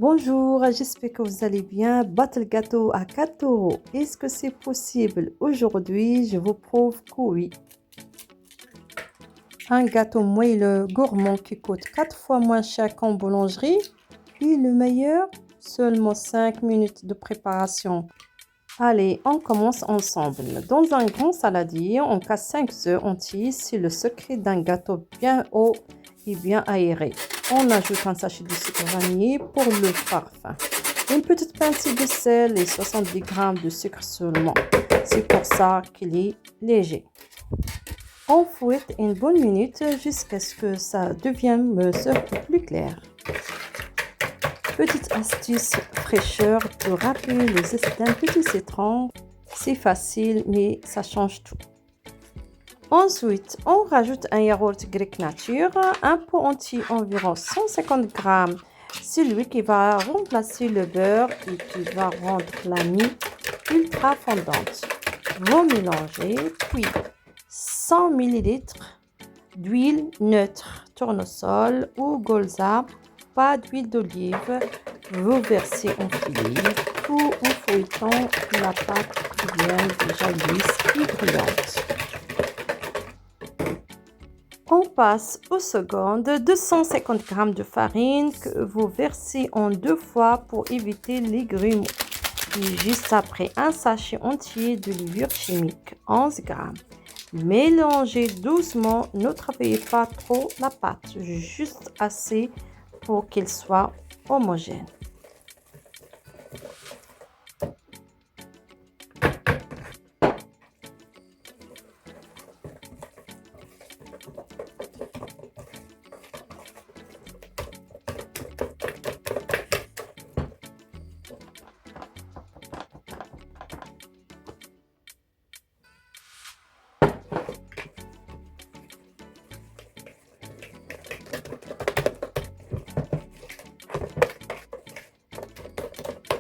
Bonjour, j'espère que vous allez bien. Battre le gâteau à 4 euros. Est-ce que c'est possible? Aujourd'hui, je vous prouve que oui. Un gâteau moelleux gourmand qui coûte 4 fois moins cher qu'en boulangerie. Et le meilleur, seulement 5 minutes de préparation. Allez, on commence ensemble. Dans un grand saladier, on casse 5 œufs entiers. C'est le secret d'un gâteau bien haut et bien aéré. On ajoute un sachet de sucre vanillé pour le parfum. Une petite pincée de sel et 70 g de sucre seulement. C'est pour ça qu'il est léger. On fouette une bonne minute jusqu'à ce que ça devienne plus clair. Petite astuce fraîcheur de râper les zestes d'un petit citron. C'est facile mais ça change tout. Ensuite, on rajoute un yaourt grec nature, un pot entier environ 150 g. C'est lui qui va remplacer le beurre et qui va rendre la mie ultra fondante. Vous mélangez, puis 100 ml d'huile neutre, tournesol ou colza, pas d'huile d'olive. Vous versez en filet, tout en fouettant la pâte qui vient déjà lisse et brillante. On passe aux secondes 250 g de farine que vous versez en 2 fois pour éviter les grumeaux. Et juste après, un sachet entier de levure chimique, 11 g. Mélangez doucement, ne travaillez pas trop la pâte, juste assez pour qu'elle soit homogène.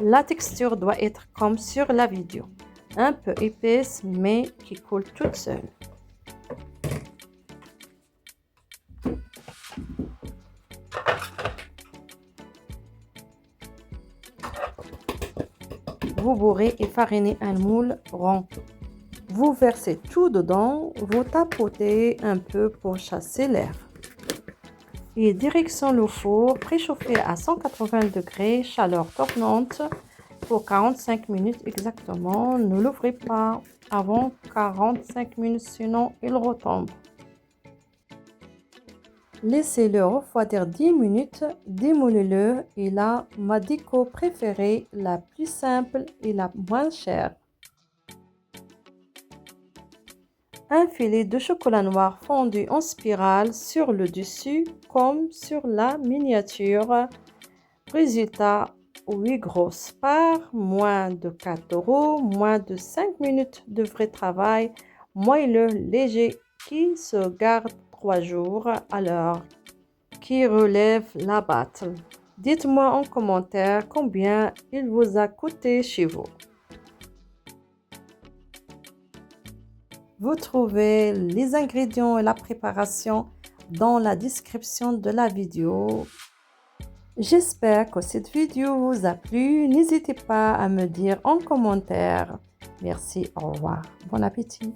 La texture doit être comme sur la vidéo, un peu épaisse mais qui coule toute seule. Vous bourrez et farinez un moule rond. Vous versez tout dedans, vous tapotez un peu pour chasser l'air. Et direction le four, préchauffé à 180 degrés, chaleur tournante pour 45 minutes exactement. Ne l'ouvrez pas avant 45 minutes, sinon il retombe. Laissez-le refroidir 10 minutes, démoulez-le et là, ma déco préférée, la plus simple et la moins chère. Un filet de chocolat noir fondu en spirale sur le dessus comme sur la miniature. Résultat, 8 grosses parts, moins de 4 euros, moins de 5 minutes de vrai travail, moelleux léger qui se garde 3 jours, alors qui relève la battle. Dites-moi en commentaire combien il vous a coûté chez vous. Vous trouvez les ingrédients et la préparation dans la description de la vidéo. J'espère que cette vidéo vous a plu. N'hésitez pas à me dire en commentaire. Merci, au revoir. Bon appétit.